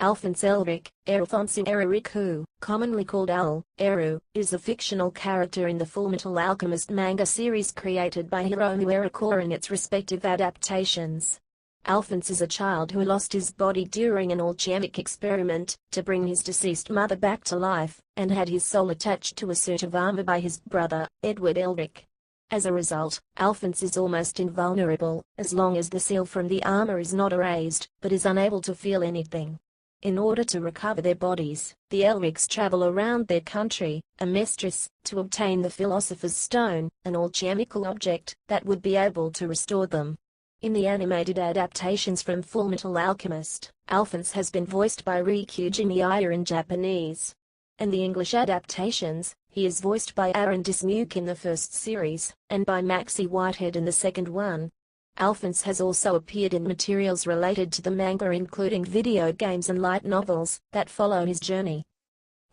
Alphonse Elric, Alphonse Errico, commonly called Al, Eru, is a fictional character in the Fullmetal Alchemist manga series created by Hiromu Arakawa in its respective adaptations. Alphonse is a child who lost his body during an alchemic experiment to bring his deceased mother back to life, and had his soul attached to a suit of armor by his brother, Edward Elric. As a result, Alphonse is almost invulnerable, as long as the seal from the armor is not erased, but is unable to feel anything. In order to recover their bodies, the Elrics travel around their country, a mistress, to obtain the Philosopher's Stone, an alchemical object that would be able to restore them. In the animated adaptations from Fullmetal Alchemist, Alphonse has been voiced by Ryuji Miya in Japanese. In the English adaptations, he is voiced by Aaron Dismuke in the first series, and by Maxie Whitehead in the second one. Alphonse has also appeared in materials related to the manga, including video games and light novels that follow his journey.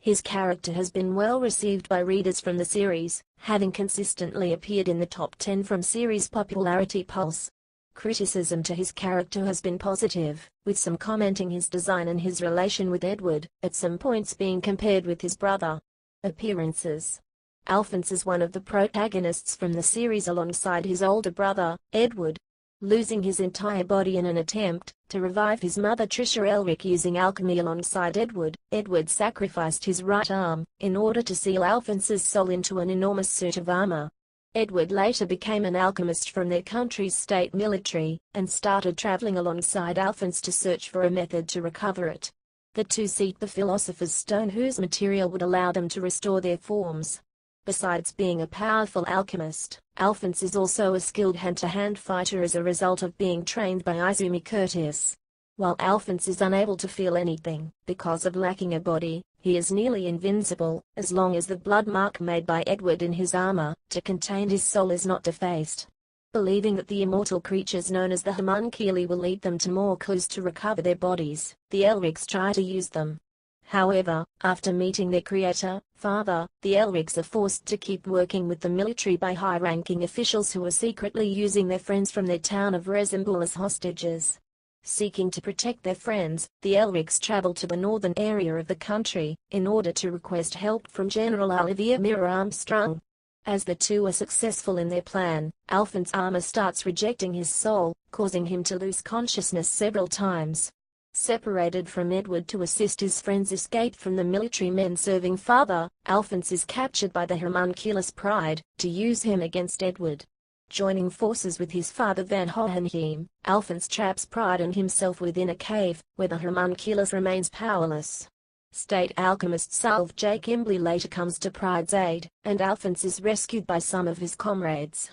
His character has been well received by readers from the series, having consistently appeared in the top 10 from series popularity polls. Criticism to his character has been positive, with some commenting his design and his relation with Edward, at some points being compared with his brother. Appearances. Alphonse is one of the protagonists from the series alongside his older brother, Edward. Losing his entire body in an attempt to revive his mother Trisha Elric using alchemy alongside Edward, Edward sacrificed his right arm in order to seal Alphonse's soul into an enormous suit of armor. Edward later became an alchemist from their country's state military, and started traveling alongside Alphonse to search for a method to recover it. The two seek the Philosopher's Stone, whose material would allow them to restore their forms. Besides being a powerful alchemist, Alphonse is also a skilled hand-to-hand fighter as a result of being trained by Izumi Curtis. While Alphonse is unable to feel anything because of lacking a body, he is nearly invincible, as long as the blood mark made by Edward in his armor to contain his soul is not defaced. Believing that the immortal creatures known as the homunculi will lead them to more clues to recover their bodies, the Elrics try to use them. However, after meeting their creator, father, the Elrics are forced to keep working with the military by high-ranking officials who are secretly using their friends from their town of Rezembul as hostages. Seeking to protect their friends, the Elrics travel to the northern area of the country, in order to request help from General Olivia Mira Armstrong. As the two are successful in their plan, Alphonse's armor starts rejecting his soul, causing him to lose consciousness several times. Separated from Edward to assist his friends escape from the military men serving father, Alphonse is captured by the homunculus Pride, to use him against Edward. Joining forces with his father Van Hohenheim, Alphonse traps Pride and himself within a cave, where the homunculus remains powerless. State alchemist Salve J. Kimbley later comes to Pride's aid, and Alphonse is rescued by some of his comrades.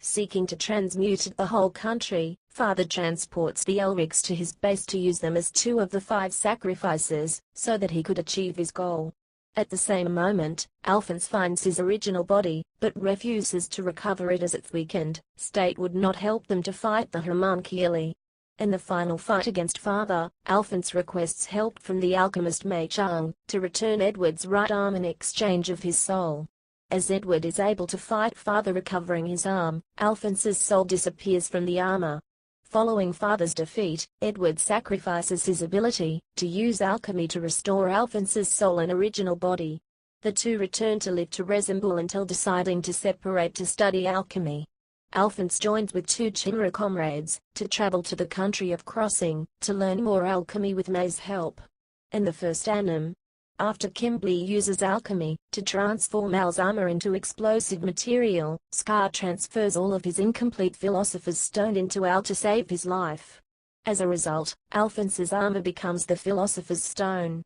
Seeking to transmute the whole country, Father transports the Elrics to his base to use them as 2 of the 5 sacrifices, so that he could achieve his goal. At the same moment, Alphonse finds his original body, but refuses to recover it as it's weakened. State would not help them to fight the homunculi. In the final fight against Father, Alphonse requests help from the alchemist Mei Chang to return Edward's right arm in exchange of his soul. As Edward is able to fight Father recovering his arm, Alphonse's soul disappears from the armor. Following Father's defeat, Edward sacrifices his ability to use alchemy to restore Alphonse's soul and original body. The two return to live to Rezembul until deciding to separate to study alchemy. Alphonse joins with 2 Chimera comrades to travel to the country of Crossing to learn more alchemy with May's help. In the first anime, after Kimbley uses alchemy to transform Al's armor into explosive material, Scar transfers all of his incomplete Philosopher's Stone into Al to save his life. As a result, Alphonse's armor becomes the Philosopher's Stone.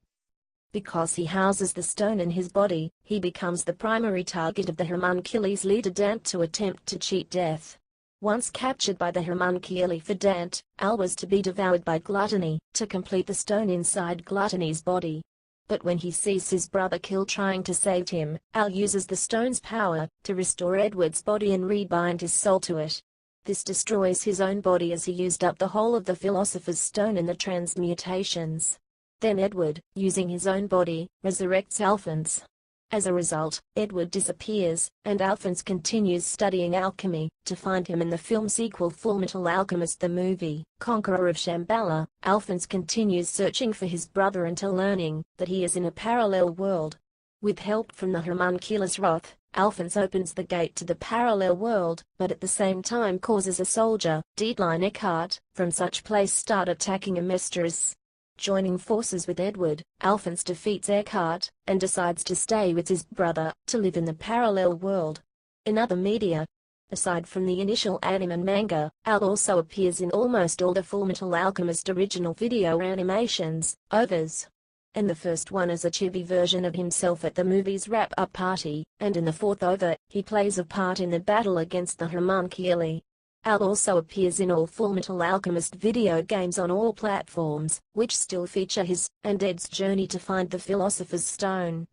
Because he houses the stone in his body, he becomes the primary target of the homunculus leader Dant to attempt to cheat death. Once captured by the homunculi for Dant, Al was to be devoured by Gluttony to complete the stone inside Gluttony's body. But when he sees his brother killed trying to save him, Al uses the stone's power to restore Edward's body and rebind his soul to it. This destroys his own body as he used up the whole of the Philosopher's Stone in the transmutations. Then Edward, using his own body, resurrects Alphonse. As a result, Edward disappears, and Alphonse continues studying alchemy. To find him in the film sequel Fullmetal Alchemist the movie, Conqueror of Shambhala, Alphonse continues searching for his brother until learning that he is in a parallel world. With help from the homunculus Roth, Alphonse opens the gate to the parallel world, but at the same time causes a soldier, Dietlein Eckhart, from such place start attacking Amestris. Joining forces with Edward, Alphonse defeats Eckhart, and decides to stay with his brother, to live in the parallel world. In other media, aside from the initial anime and manga, Al also appears in almost all the Fullmetal Alchemist original video animations, OVAs. In the first one as a chibi version of himself at the movie's wrap-up party, and in the fourth OVA, he plays a part in the battle against the homunculi. Al also appears in all Fullmetal Alchemist video games on all platforms, which still feature his and Ed's journey to find the Philosopher's Stone.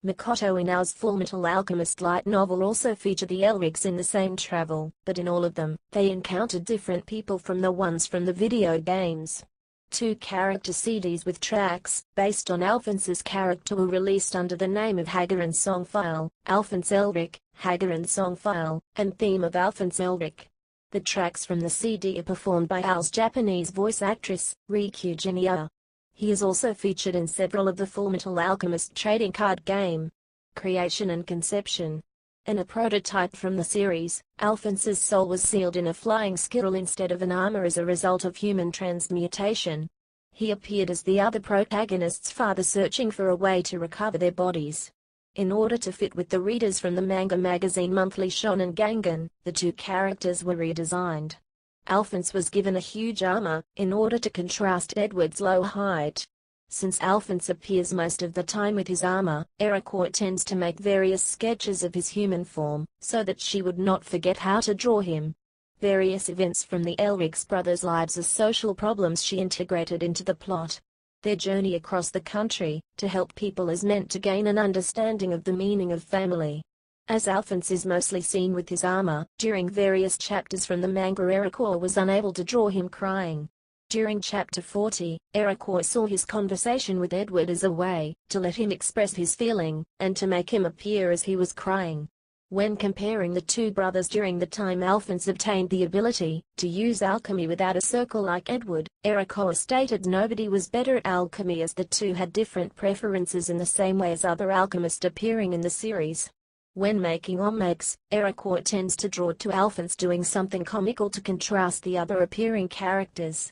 Makoto Inao's Fullmetal Alchemist light novel also feature the Elrics in the same travel, but in all of them, they encountered different people from the ones from the video games. 2 character CDs with tracks based on Alphonse's character were released under the name of Hagarin Song File, Alphonse Elric, Hagarin Song File, and Theme of Alphonse Elric. The tracks from the CD are performed by Al's Japanese voice actress, Riku Jinya. He is also featured in several of the Fullmetal Alchemist trading card game. Creation and conception. In a prototype from the series, Alphonse's soul was sealed in a flying scroll instead of an armor as a result of human transmutation. He appeared as the other protagonist's father searching for a way to recover their bodies. In order to fit with the readers from the manga magazine Monthly Shonen Gangan, the 2 characters were redesigned. Alphonse was given a huge armor, in order to contrast Edward's low height. Since Alphonse appears most of the time with his armor, Eriko tends to make various sketches of his human form, so that she would not forget how to draw him. Various events from the Elrics brothers' lives as social problems she integrated into the plot. Their journey across the country, to help people is meant to gain an understanding of the meaning of family. As Alphonse is mostly seen with his armor, during various chapters from the manga Eriko was unable to draw him crying. During chapter 40, Eriko saw his conversation with Edward as a way to let him express his feeling, and to make him appear as he was crying. When comparing the 2 brothers during the time Alphonse obtained the ability to use alchemy without a circle like Edward, Eriko stated nobody was better at alchemy as the 2 had different preferences in the same way as other alchemists appearing in the series. When making omakes, Eriko tends to draw to Alphonse doing something comical to contrast the other appearing characters.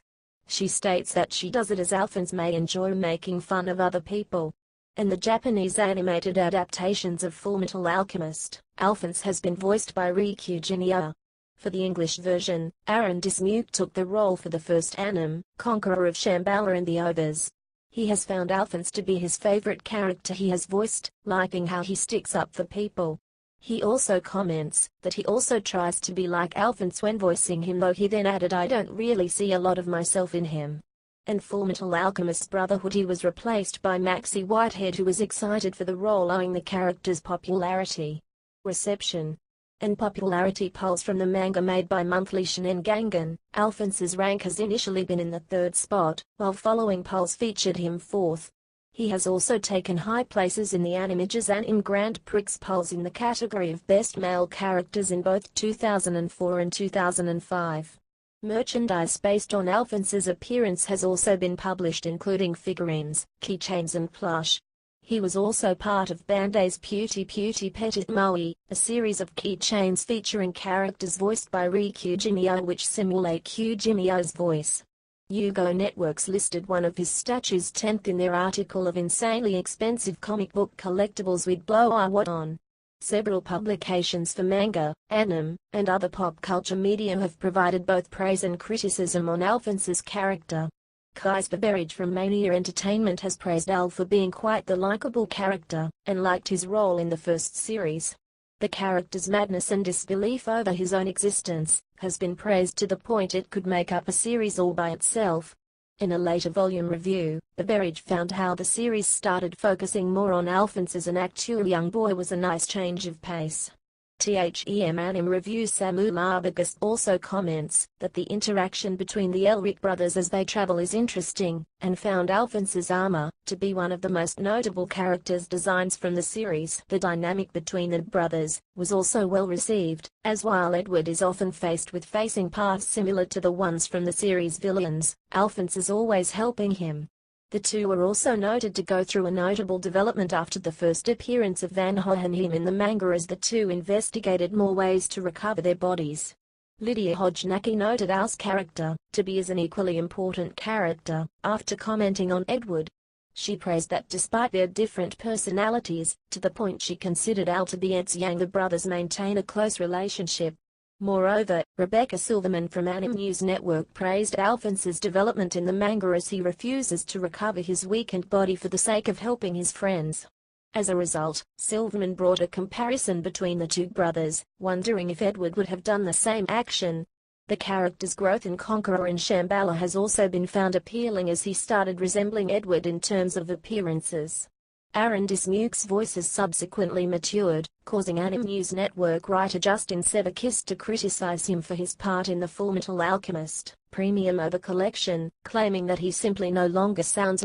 She states that she does it as Alphonse may enjoy making fun of other people. In the Japanese animated adaptations of Fullmetal Alchemist, Alphonse has been voiced by Riku Jinya. For the English version, Aaron Dismuke took the role for the first anime, Conqueror of Shambhala in the OVAs. He has found Alphonse to be his favorite character he has voiced, liking how he sticks up for people. He also comments that he also tries to be like Alphonse when voicing him, though he then added, "I don't really see a lot of myself in him." In Fullmetal Alchemist Brotherhood he was replaced by Maxie Whitehead, who was excited for the role owing the character's popularity. Reception. In popularity polls from the manga made by Monthly Shonen Gangan, Alphonse's rank has initially been in the 3rd spot, while following polls featured him 4th. He has also taken high places in the Animages Anime Grand Prix polls in the category of Best Male Characters in both 2004 and 2005. Merchandise based on Alphonse's appearance has also been published, including figurines, keychains and plush. He was also part of Bandai's Puti Puti Petit Maui, a series of keychains featuring characters voiced by Riku Jinya which simulate Q Jinya's voice. Yugo Networks listed one of his statues 10th in their article of insanely expensive comic book collectibles with blow what on. Several publications for manga, anime, and other pop culture media have provided both praise and criticism on Alphonse's character. Kais Baberage from Mania Entertainment has praised Al for being quite the likable character, and liked his role in the first series. The character's madness and disbelief over his own existence has been praised to the point it could make up a series all by itself. In a later volume review, Baberage found how the series started focusing more on Alphonse as an actual young boy was a nice change of pace. THEM review Samu Marbagas also comments that the interaction between the Elric brothers as they travel is interesting, and found Alphonse's armor to be one of the most notable characters designs from the series. The dynamic between the brothers was also well received, as while Edward is often faced with facing paths similar to the ones from the series villains, Alphonse is always helping him. The two were also noted to go through a notable development after the first appearance of Van Hohenheim in the manga, as the two investigated more ways to recover their bodies. Lydia Hodgenacki noted Al's character to be as an equally important character, after commenting on Edward. She praised that despite their different personalities, to the point she considered Al to be Ed's yang, the brothers maintain a close relationship. Moreover, Rebecca Silverman from Anime News Network praised Alphonse's development in the manga as he refuses to recover his weakened body for the sake of helping his friends. As a result, Silverman brought a comparison between the two brothers, wondering if Edward would have done the same action. The character's growth in Conqueror and Shambhala has also been found appealing, as he started resembling Edward in terms of appearances. Aaron Dismuke's voice has subsequently matured, causing Anime News Network writer Justin Sevakis to criticize him for his part in the Fullmetal Alchemist Premium Over collection, claiming that he simply no longer sounds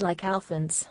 like Alphonse.